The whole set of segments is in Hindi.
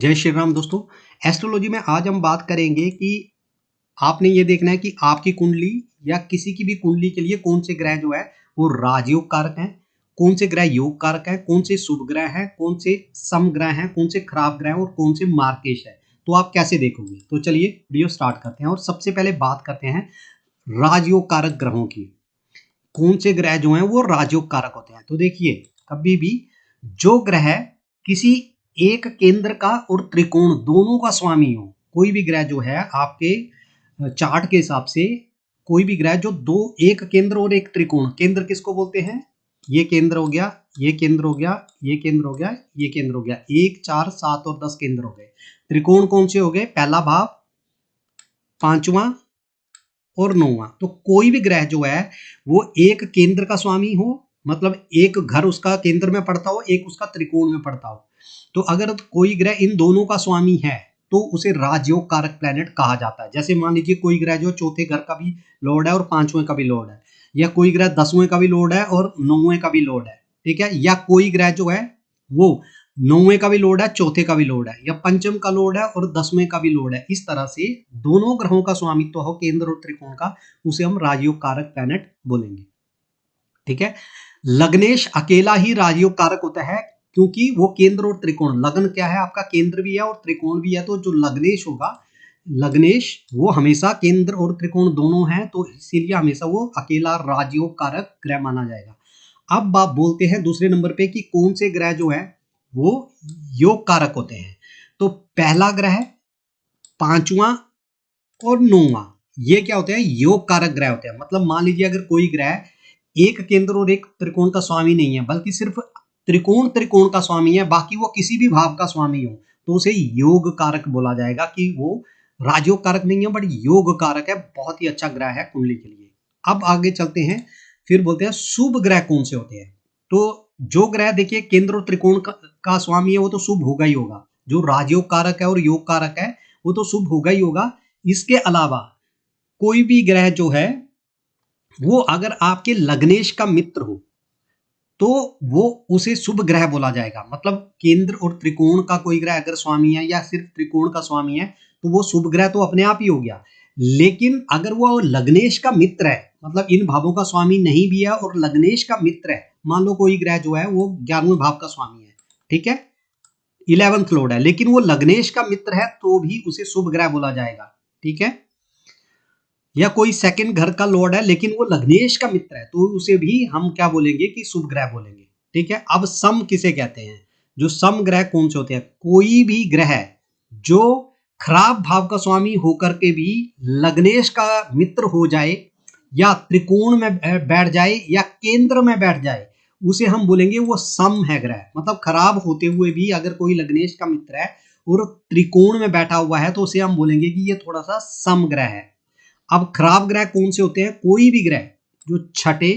जय श्री राम दोस्तों। एस्ट्रोलॉजी में आज हम बात करेंगे कि आपने ये देखना है कि आपकी कुंडली या किसी की भी कुंडली के लिए कौन से ग्रह जो है वो राजयोग कारक हैं, कौन से ग्रह योग कारक हैं, कौन से शुभ ग्रह हैं, कौन से सम ग्रह हैं, कौन से खराब ग्रह हैं और कौन से मार्केश है। तो आप कैसे देखोगे। तो चलिए वीडियो स्टार्ट करते हैं और सबसे पहले बात करते हैं राजयोग कारक ग्रहों की। कौन से ग्रह जो हैं वो राजयोग कारक होते हैं। तो देखिए, कभी भी जो ग्रह किसी एक केंद्र का और त्रिकोण दोनों का स्वामी हो, कोई भी ग्रह जो है आपके चार्ट के हिसाब से, कोई भी ग्रह जो दो, एक केंद्र और एक त्रिकोण, केंद्र किसको बोलते हैं, ये केंद्र हो गया, ये केंद्र हो गया, ये केंद्र हो गया, ये केंद्र हो गया, 1 4 7 और 10 केंद्र हो गए। त्रिकोण कौन से हो गए, पहला भाव, पांचवा और नौवां। तो कोई भी ग्रह जो है वो एक केंद्र का स्वामी हो, मतलब एक घर उसका केंद्र में पड़ता हो, एक उसका त्रिकोण में पड़ता हो। तो अगर कोई ग्रह इन दोनों का स्वामी है तो उसे राजयोग कारक प्लैनेट कहा जाता है। जैसे मान लीजिए कोई ग्रह जो चौथे घर का भी लॉर्ड है और पांचवें का भी लॉर्ड है, या कोई ग्रह 10वें का भी लॉर्ड है और 9वें का भी लॉर्ड है, ठीक है, या कोई ग्रह जो है वो 9वें का भी लॉर्ड है, चौथे का भी लॉर्ड है, या पंचम का लॉर्ड है और 10वें का भी लॉर्ड है। इस तरह से दोनों ग्रहों का स्वामित्व हो केंद्र और त्रिकोण का, उसे हम राजयोग कारक प्लैनेट बोलेंगे, ठीक है। लग्नेश अकेला ही राजयोग कारक होता है, क्योंकि वो केंद्र और त्रिकोण, लग्न क्या है आपका, केंद्र भी है और त्रिकोण भी है। तो जो लग्नेश होगा, लग्नेश वो हमेशा केंद्र और त्रिकोण दोनों हैं, तो इसीलिए हमेशा वो अकेला राजयोग कारक ग्रह माना जाएगा। अब आप बोलते हैं दूसरे नंबर पे कि कौन से ग्रह जो है वो योग कारक होते हैं। तो पहला ग्रह, पांचवा और नौवां, ये क्या होते हैं, योग कारक ग्रह होते हैं। मतलब मान लीजिए अगर कोई ग्रह एक केंद्र और एक त्रिकोण का स्वामी नहीं है, बल्कि सिर्फ त्रिकोण का स्वामी है, बाकी वो किसी भी भाव का स्वामी हो, तो उसे योग कारक बोला जाएगा कि वो राजयोग कारक नहीं है बट योग कारक है। बहुत ही अच्छा ग्रह है कुंडली के लिए। अब आगे चलते हैं, फिर बोलते हैं शुभ ग्रह कौन से होते हैं। तो जो ग्रह देखिए केंद्र और त्रिकोण का स्वामी है वो तो शुभ होगा ही होगा। जो राजयोग कारक है और योग कारक है वो तो शुभ होगा ही होगा। इसके अलावा कोई भी ग्रह जो है वो अगर आपके लग्नेश का मित्र हो तो वो उसे शुभ ग्रह बोला जाएगा। मतलब केंद्र और त्रिकोण का कोई ग्रह अगर स्वामी है या सिर्फ त्रिकोण का स्वामी है तो वो शुभ ग्रह तो अपने आप ही हो गया। लेकिन अगर वो लग्नेश का मित्र है, मतलब इन भावों का स्वामी नहीं भी है और लग्नेश का मित्र है, मान लो कोई ग्रह जो है वो 11वें भाव का स्वामी है, ठीक है, 11th लॉर्ड है, लेकिन वो लग्नेश का मित्र है तो भी उसे शुभ ग्रह बोला जाएगा, ठीक है। या कोई सेकंड घर का लॉर्ड है लेकिन वो लग्नेश का मित्र है तो उसे भी हम क्या बोलेंगे कि शुभ ग्रह बोलेंगे, ठीक है। अब सम किसे कहते हैं, जो सम ग्रह कौन से होते हैं, कोई भी ग्रह जो खराब भाव का स्वामी होकर के भी लग्नेश का मित्र हो जाए या त्रिकोण में बैठ जाए या केंद्र में बैठ जाए, उसे हम बोलेंगे वो सम है ग्रह। मतलब खराब होते हुए भी अगर कोई लग्नेश का मित्र है और त्रिकोण में बैठा हुआ है तो उसे हम बोलेंगे कि ये थोड़ा सा सम ग्रह है। अब खराब ग्रह कौन से होते हैं, कोई भी ग्रह जो छठे,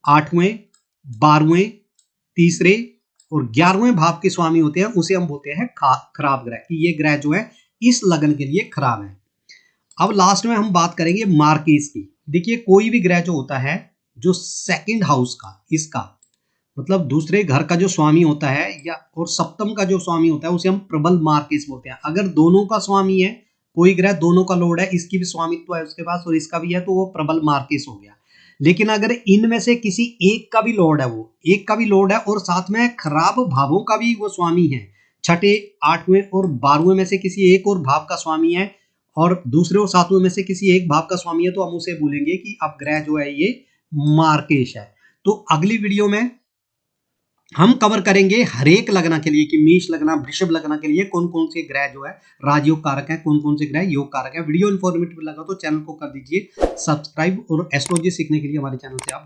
8वें, 12वें, तीसरे और 11वें भाव के स्वामी होते हैं उसे हम बोलते हैं खराब ग्रह, कि ये ग्रह जो है इस लगन के लिए खराब है। अब लास्ट में हम बात करेंगे मार्केस की। देखिए कोई भी ग्रह जो होता है जो सेकंड हाउस का, इसका मतलब दूसरे घर का जो स्वामी होता है या और सप्तम का जो स्वामी होता है उसे हम प्रबल मार्केस बोलते हैं। अगर दोनों का स्वामी है, कोई ग्रह दोनों का लॉर्ड है, इसकी भी स्वामित्व है उसके पास और इसका भी है, तो वो प्रबल मार्केस हो गया। लेकिन अगर इनमें से किसी एक का भी लॉर्ड है, वो एक का भी लॉर्ड है और साथ में खराब भावों का भी वो स्वामी है, छठे, 8वें और 12वें में से किसी एक और भाव का स्वामी है और दूसरे और 7वें में से किसी एक भाव का स्वामी है, तो हम उसे बोलेंगे कि अब ग्रह जो है ये मार्केश है। तो अगली वीडियो में हम कवर करेंगे हर एक लगना के लिए कि मेष लगना, वृषभ लगना के लिए कौन कौन से ग्रह जो है राजयोग कारक है, कौन कौन से ग्रह योग कारक है। वीडियो इन्फॉर्मेटिव लगा तो चैनल को कर दीजिए सब्सक्राइब और एस्ट्रोलॉजी सीखने के लिए हमारे चैनल से आप